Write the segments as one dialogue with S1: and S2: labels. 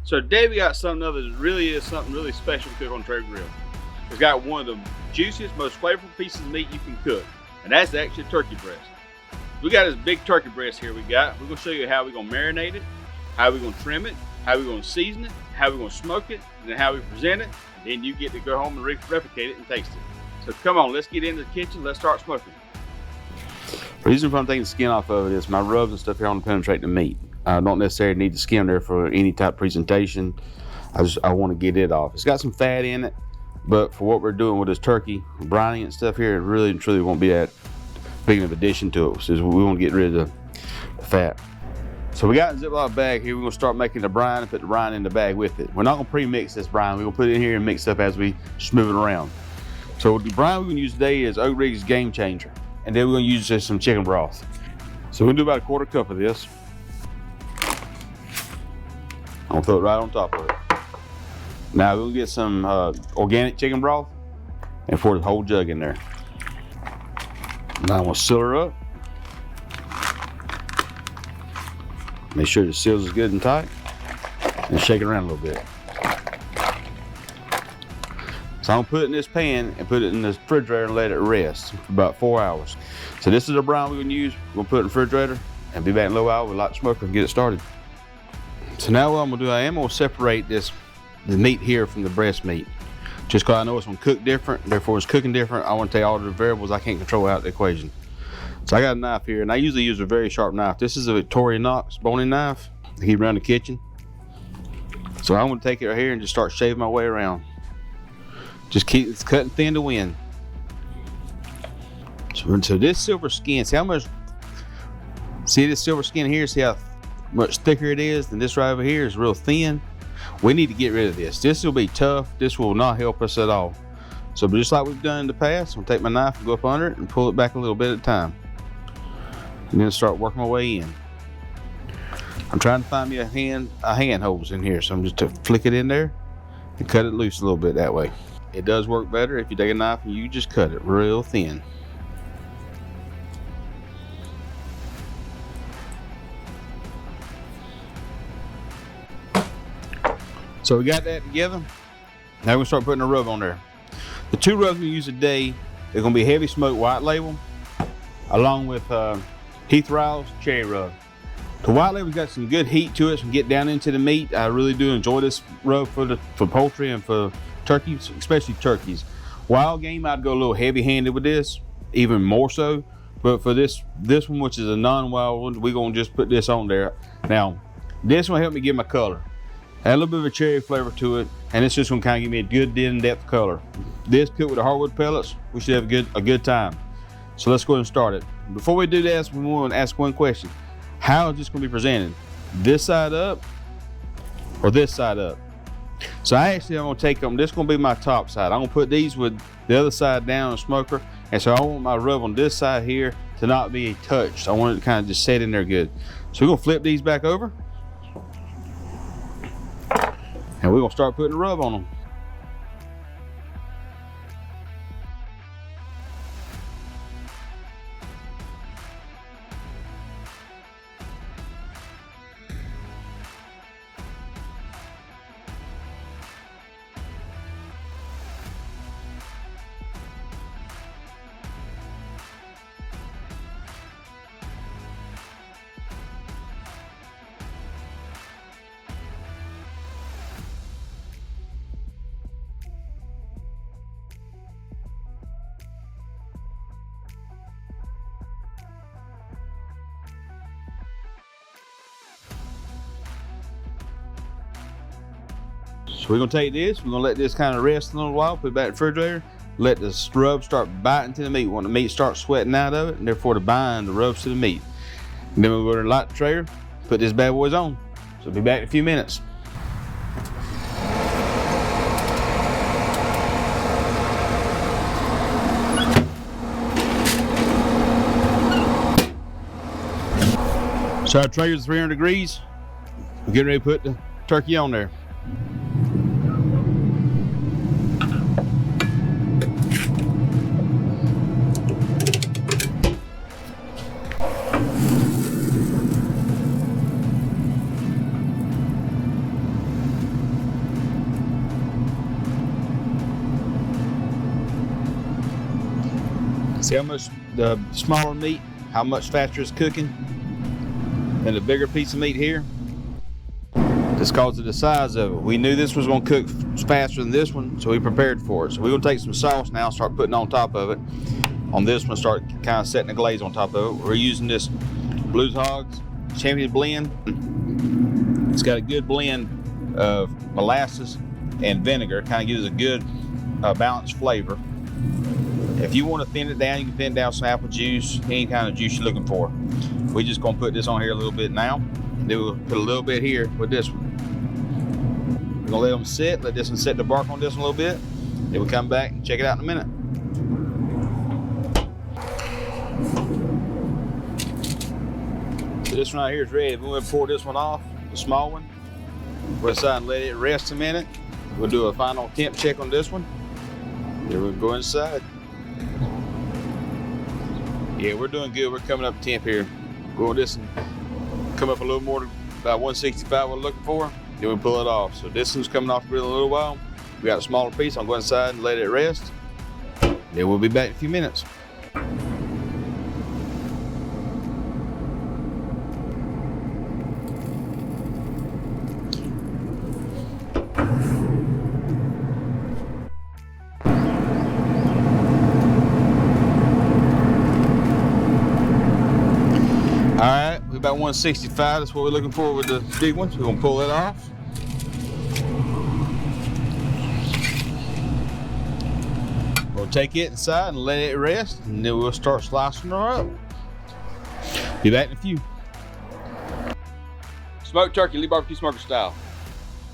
S1: So today we got something other that really is something really special to cook on Traeger grill. It's got one of the juiciest, most flavorful pieces of meat you can cook, and that's actually turkey breast. We got this big turkey breast here we got. We're gonna show you how we're gonna marinate it, how we're gonna trim it, how we're gonna season it, how we're gonna smoke it, and then how we present it, and then you get to go home and replicate it and taste it. So come on, let's get into the kitchen, let's start smoking.
S2: The reason for I'm taking the skin off of it is my rubs and stuff here want to penetrate the meat. I don't necessarily need the skin there for any type of presentation. I want to get it off. It's got some fat in it, but for what we're doing with this turkey, brining and stuff here, it really and truly won't be that big of an addition to it. So we want to get rid of the fat. So we got a Ziploc bag here. We're going to start making the brine and put the brine in the bag with it. We're not going to pre-mix this brine. We're going to put it in here and mix up as we just move it around. So the brine we're going to use today is Oakridge's Game Changer. And then we're going to use just some chicken broth. So we're going to do about a 1/4 cup of this. I'm gonna throw it right on top of it. Now we'll get some organic chicken broth and pour the whole jug in there. Now I'm gonna seal her up. Make sure the seals is good and tight, and shake it around a little bit. So I'm gonna put it in this pan and put it in the refrigerator and let it rest for about 4 hours. So this is the brine we're gonna use. We're gonna put it in the refrigerator and be back in a little while with a light smoker and get it started. So now what I'm gonna do, I am gonna separate the meat here from the breast meat. Just cause I know it's gonna cook different, therefore it's cooking different, I wanna take all the variables I can't control out of the equation. So I got a knife here, and I usually use a very sharp knife. This is a Victorinox boning knife I keep around the kitchen. So I'm gonna take it right here and just start shaving my way around. Just keep it cutting thin to win. So this silver skin, see this silver skin here, see how much thicker it is than this right over here is real thin. We need to get rid of this. This will be tough. This will not help us at all. So just like we've done in the past, I'm gonna take my knife and go up under it and pull it back a little bit at a time. And then start working my way in. I'm trying to find me a hand hose in here. So I'm just to flick it in there and cut it loose a little bit that way. It does work better if you take a knife and you just cut it real thin. So we got that together. Now we're gonna start putting a rub on there. The two rubs we use today, they're gonna be heavy smoked white label, along with Heath Riles cherry rub. The white label's got some good heat to it, some get down into the meat. I really do enjoy this rub for poultry and for turkeys, especially turkeys. Wild game, I'd go a little heavy-handed with this, even more so. But for this one, which is a non-wild one, we're gonna just put this on there. Now, this one helped me get my color. Add a little bit of a cherry flavor to it, and it's just gonna kind of give me a good in-depth color. This cooked with the hardwood pellets, we should have a good time. So let's go ahead and start it. Before we do this, we want to ask one question. How is this gonna be presented? This side up or this side up? So I'm gonna take them, this is gonna be my top side. I'm gonna put these with the other side down in the smoker, and so I want my rub on this side here to not be touched. I want it to kind of just set in there good. So we're gonna flip these back over, and we're gonna start putting the rub on them. So we're gonna take this, we're gonna let this kind of rest a little while, put it back in the refrigerator, let the rub start biting to the meat. When the meat starts sweating out of it, and therefore to bind the rubs to the meat. And then we'll go to the light the Traeger, put this bad boys on. So we'll be back in a few minutes. So our Traeger's 300 degrees. We're getting ready to put the turkey on there. See how much the smaller meat, how much faster it's cooking than the bigger piece of meat here? Just because of the size of it. We knew this was going to cook faster than this one, so we prepared for it. So we're going to take some sauce now and start putting on top of it. On this one, start kind of setting the glaze on top of it. We're using this Blues Hogs Champion blend. It's got a good blend of molasses and vinegar. Kind of gives a good balanced flavor. If you want to thin it down, you can thin down some apple juice, any kind of juice you're looking for. We're just going to put this on here a little bit now. Then we'll put a little bit here with this one. We're going to let them sit, let this one set the bark on this one a little bit. Then we'll come back and check it out in a minute. So this one right here is ready. We're going to pour this one off, the small one. Put it aside and let it rest a minute. We'll do a final temp check on this one. Then we'll go inside. Yeah, we're doing good. We're coming up temp here. Go on this and come up a little more to about 165 we're looking for. Then we pull it off. So this one's coming off the grill in a little while. We got a smaller piece. I'll go inside and let it rest. Then we'll be back in a few minutes. Alright, we're about 165, that's what we're looking for with the big ones. We're gonna pull it off. We'll take it inside and let it rest, and then we'll start slicing her up. Be back in a few.
S1: Smoked turkey, Lee barbecue smoker style.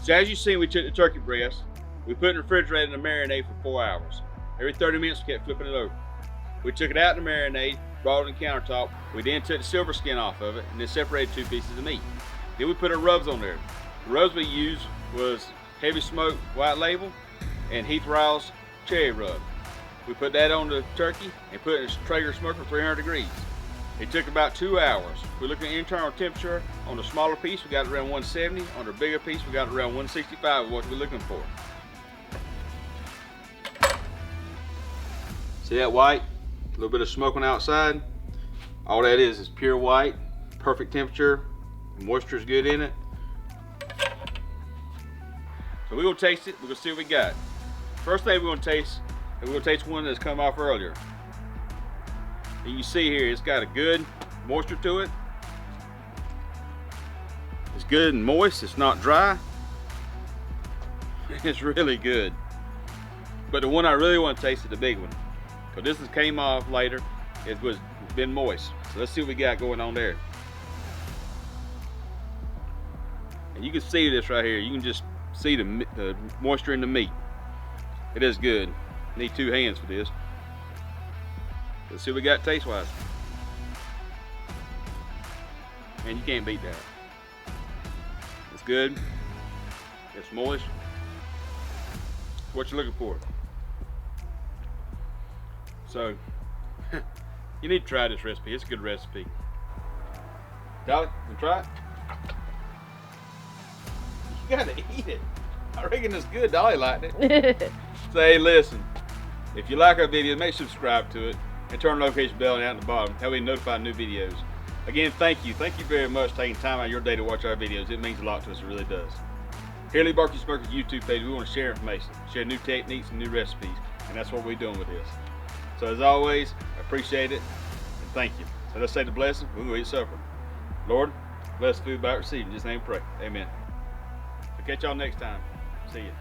S1: So as you see, we took the turkey breast, we put it in the refrigerator in the marinade for 4 hours. Every 30 minutes we kept flipping it over. We took it out in the marinade, brought it on the countertop. We then took the silver skin off of it and then separated 2 pieces of meat. Then we put our rubs on there. The rubs we used was Heavy Smoke White Label and Heath Riles Cherry Rub. We put that on the turkey and put it in a Traeger smoker for 300 degrees. It took about 2 hours. We're looking at internal temperature. On the smaller piece, we got it around 170. On the bigger piece, we got it around 165, what we're looking for. See that white? A little bit of smoke on the outside. All that is pure white, perfect temperature, moisture is good in it. So we're gonna taste it, we're gonna see what we got. First thing we're gonna taste one that's come off earlier. And you see here, it's got a good moisture to it. It's good and moist, it's not dry. It's really good. But the one I really want to taste is the big one. Because this one came off later, it's been moist. So let's see what we got going on there. And you can see this right here. You can just see the moisture in the meat. It is good. Need 2 hands for this. Let's see what we got taste wise. Man, you can't beat that. It's good. It's moist. What you're looking for. So, you need to try this recipe. It's a good recipe. Dolly, you try it? You gotta eat it. I reckon it's good. Dolly liked it. So, hey, listen. If you like our video, make sure to subscribe to it and turn the notification bell down at the bottom. That way you notify new videos. Again, thank you. Thank you very much for taking time out of your day to watch our videos. It means a lot to us. It really does. Here at Lee Barbecue Smoker's YouTube page, we want to share information, share new techniques and new recipes, and that's what we're doing with this. So as always, I appreciate it, and thank you. So let's say the blessing, we're going to eat supper. Lord, bless the food by receiving. In His name pray. Amen. So catch y'all next time. See you.